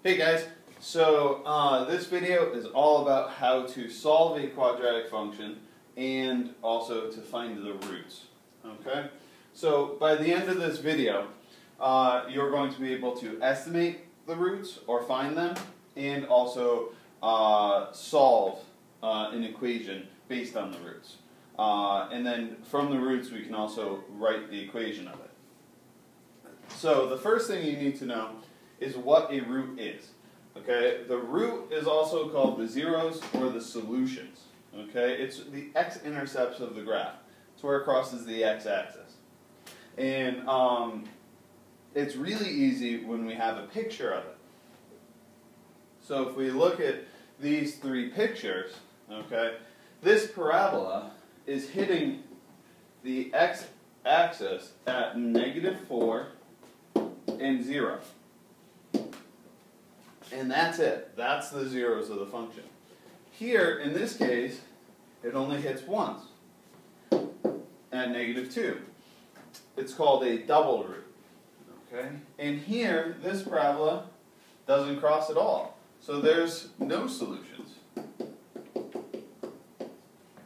Hey guys, so this video is all about how to solve a quadratic function and also to find the roots. Okay? So by the end of this video, you're going to be able to estimate the roots or find them and also solve an equation based on the roots. And then from the roots we can also write the equation of it. So the first thing you need to know is what a root is. Okay, the root is also called the zeros or the solutions. Okay, it's the x-intercepts of the graph. It's where it crosses the x-axis. And it's really easy when we have a picture of it. So if we look at these three pictures, okay, this parabola is hitting the x-axis at -4 and 0. And that's it. That's the zeros of the function. Here, in this case, it only hits once at -2. It's called a double root. Okay? And here, this parabola doesn't cross at all. So there's no solutions.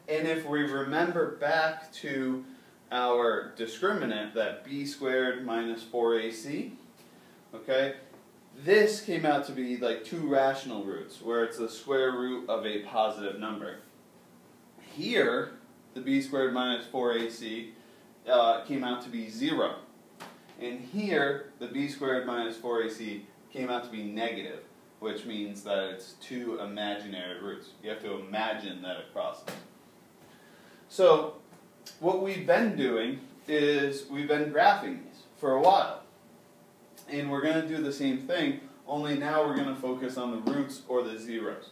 And if we remember back to our discriminant, that b squared minus 4ac, okay, this came out to be like two rational roots, where it's the square root of a positive number. Here, the b squared minus 4ac came out to be 0. And here, the b squared minus 4ac came out to be negative, which means that it's two imaginary roots. You have to imagine that it crosses. So, what we've been doing is we've been graphing these for a while. And we're going to do the same thing, only now we're going to focus on the roots or the zeros.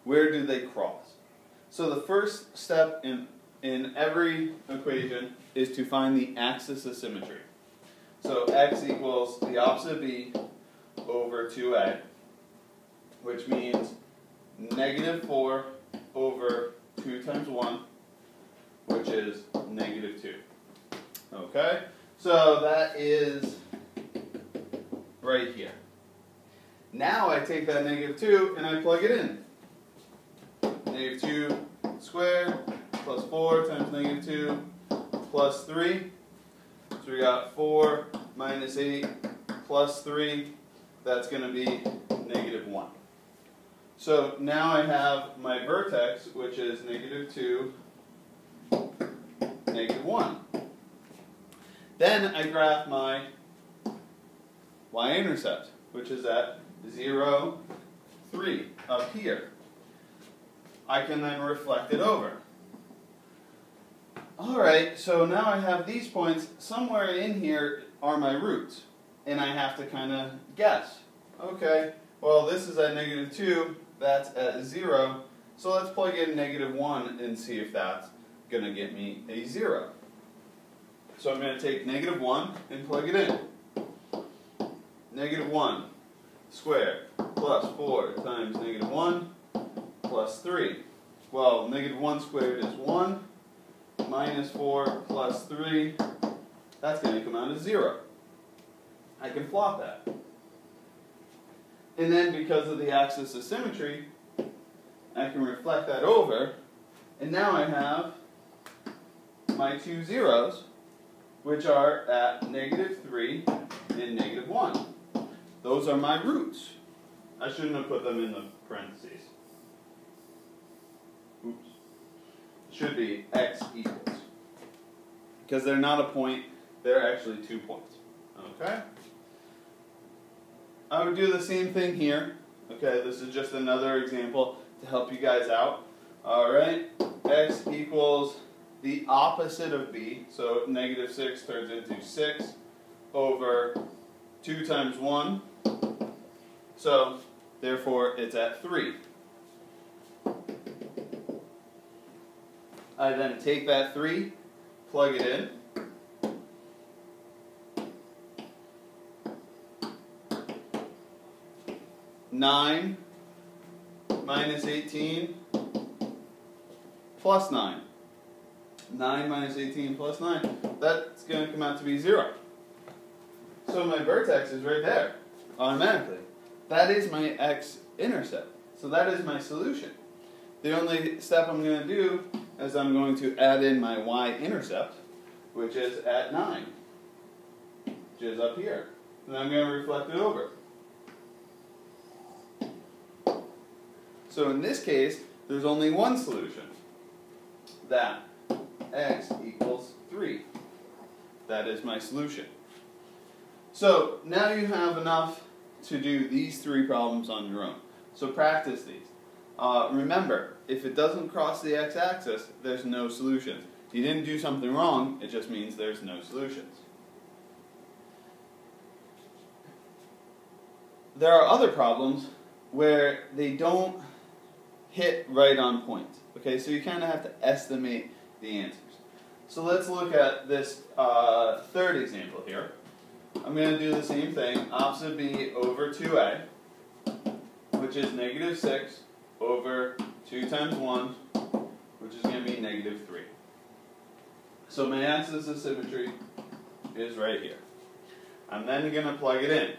Where do they cross? So the first step in every equation is to find the axis of symmetry. So x equals the opposite of b over 2a, which means -4 over 2 times 1, which is -2. Okay? So that is right here. Now I take that -2 and I plug it in. -2 squared plus 4 times -2 plus 3. So we got 4 minus 8 plus 3. That's going to be -1. So now I have my vertex, which is -2, -1. Then I graph my y-intercept, which is at 0, 3, up here. I can then reflect it over. Alright, so now I have these points. Somewhere in here are my roots, and I have to kind of guess. Okay, well this is at -2, that's at 0, so let's plug in -1 and see if that's going to get me a 0. So I'm going to take -1 and plug it in. -1 squared plus 4 times -1 plus 3. Well, -1 squared is 1, minus 4 plus 3, that's going to come out as 0. I can plot that. And then because of the axis of symmetry, I can reflect that over, and now I have my two zeros, which are at -3 and -1. Those are my roots. I shouldn't have put them in the parentheses. Oops. It should be x equals. Because they're not a point, they're actually 2 points. Okay? I would do the same thing here. Okay, this is just another example to help you guys out. Alright, x equals the opposite of b, so -6 turns into 6 over 2 times 1. So, therefore, it's at 3. I then take that 3, plug it in. Nine minus 18 plus 9. 9 minus 18 plus 9. That's going to come out to be 0. So my vertex is right there, automatically. that is my x-intercept. So that is my solution. The only step I'm going to do is I'm going to add in my y-intercept, which is at 9, which is up here. And I'm going to reflect it over. So in this case, there's only one solution. That x equals 3. That is my solution. So now you have enough to do these 3 problems on your own. So practice these. Remember, if it doesn't cross the x-axis, there's no solutions. You didn't do something wrong, it just means there's no solutions. There are other problems where they don't hit right on point. Okay, so you kind of have to estimate the answers. So let's look at this third example here. I'm going to do the same thing, opposite b over 2a, which is negative 6 over 2 times 1, which is going to be negative 3. So my axis of symmetry is right here. I'm then going to plug it in.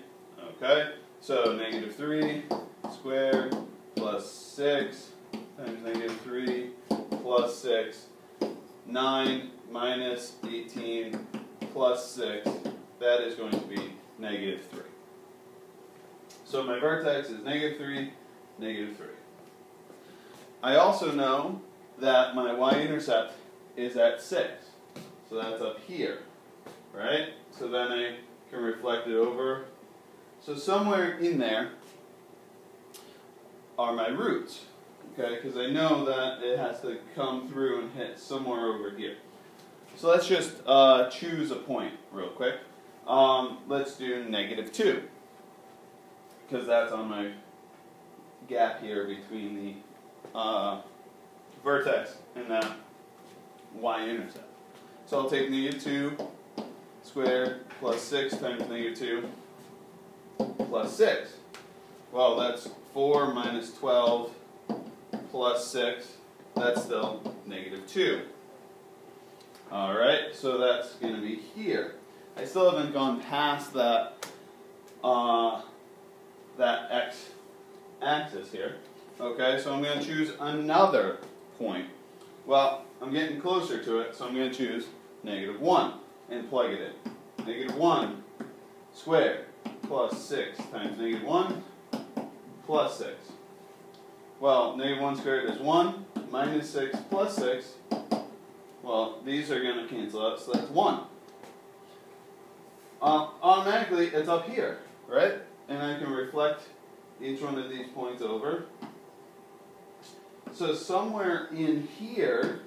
Okay, so negative 3 squared plus 6 times negative 3 plus 6, 9 minus 18 plus 6, that is going to be negative 3. So my vertex is negative 3, negative 3. I also know that my y-intercept is at 6. So that's up here, right? So then I can reflect it over. So somewhere in there are my roots, okay? Because I know that it has to come through and hit somewhere over here. So let's just choose a point real quick. Let's do negative 2, because that's on my gap here between the vertex and that y-intercept. So I'll take negative 2 squared plus 6 times negative 2 plus 6. Well, that's 4 minus 12 plus 6. That's still negative 2. Alright, so that's going to be here. I still haven't gone past that that x-axis here. Okay, so I'm going to choose another point. Well, I'm getting closer to it, so I'm going to choose negative 1 and plug it in. Negative 1 squared plus 6 times negative 1 plus 6. Well, negative 1 squared is 1, minus 6 plus 6. Well, these are going to cancel out, so that's 1. Automatically, it's up here, right? And I can reflect each one of these points over. So somewhere in here,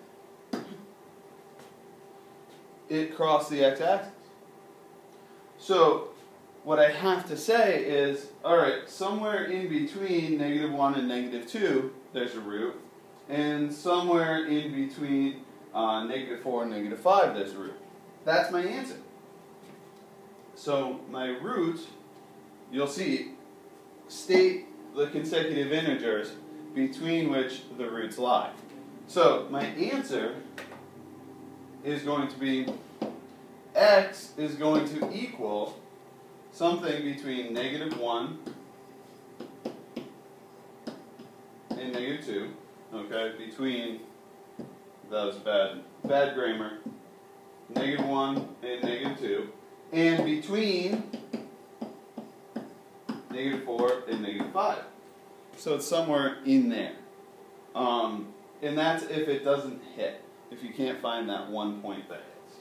it crossed the x-axis. So what I have to say is, alright, somewhere in between negative 1 and negative 2, there's a root. And somewhere in between negative 4 and negative 5, there's a root. That's my answer. So my roots, you'll see, state the consecutive integers between which the roots lie. So my answer is going to be x is going to equal something between negative 1 and negative 2. Okay, between, that was bad grammar, negative 1 and negative 2. And between negative 4 and negative 5. So it's somewhere in there. And that's if it doesn't hit, if you can't find that one point that hits.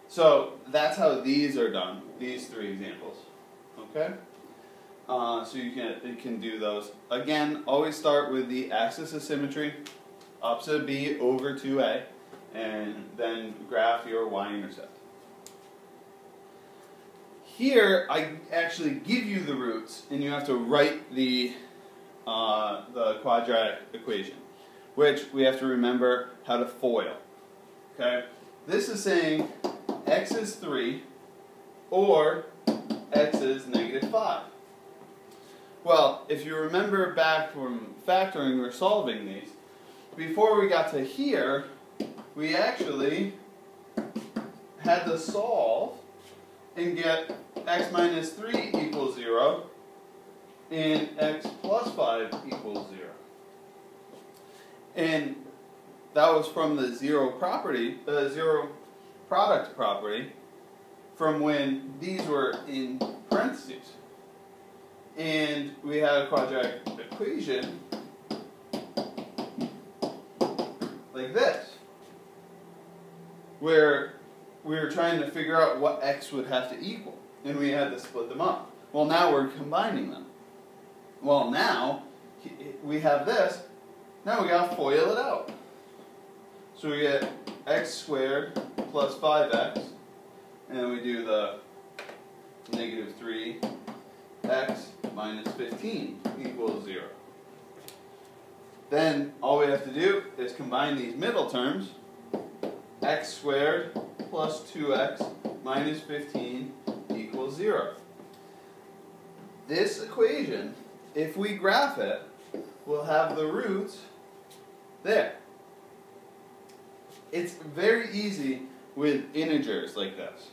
So that's how these are done, these 3 examples. Okay? So you can do those. Again, always start with the axis of symmetry, opposite b over 2a, and then graph your y-intercept. Here, I actually give you the roots, and you have to write the quadratic equation, which we have to remember how to FOIL. Okay? This is saying x is 3, or x is negative 5. Well, if you remember back from factoring or solving these, before we got to here, we actually had to solve and get x minus 3 equals 0, and x plus 5 equals 0. And that was from the zero product property from when these were in parentheses. And we had a quadratic equation like this, where we were trying to figure out what x would have to equal, and we had to split them up. Well, now we're combining them. Well, now we have this. Now we gotta FOIL it out. So we get x squared plus 5x, and then we do the negative 3x minus 15 equals 0. Then all we have to do is combine these middle terms. X squared plus 2x minus 15 equals 0. This equation, if we graph it, will have the roots there. It's very easy with integers like this.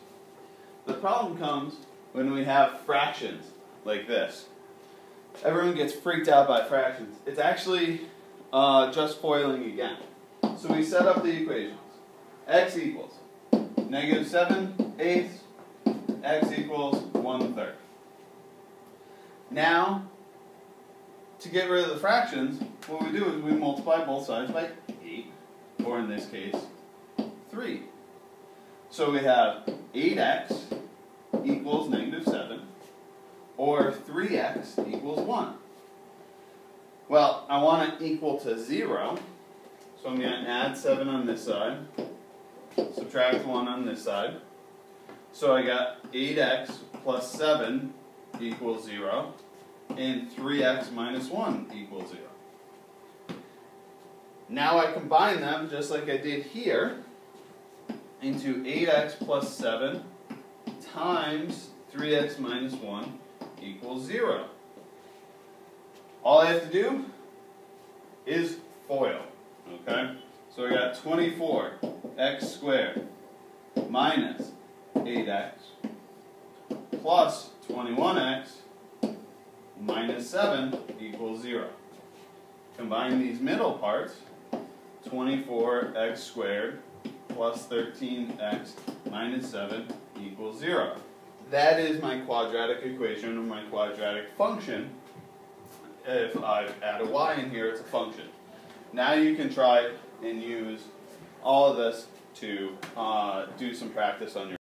The problem comes when we have fractions like this. Everyone gets freaked out by fractions. It's actually just FOILing again. So we set up the equations. X equals negative 7/8, x equals 1/3. Now, to get rid of the fractions, what we do is we multiply both sides by 8, or in this case, 3. So we have 8x equals negative 7, or 3x equals 1. Well, I want it equal to 0, so I'm going to add 7 on this side, subtract 1 on this side. So I got 8x plus 7 equals 0, and 3x minus 1 equals 0. Now I combine them, just like I did here, into 8x plus 7 times 3x minus 1 equals 0. All I have to do is FOIL, okay? So I got 24x squared minus 8x plus 21x minus 7 equals 0. Combine these middle parts, 24x squared plus 13x minus 7 equals 0. That is my quadratic equation, or my quadratic function. If I add a y in here, it's a function. Now you can try and use all of this to do some practice on your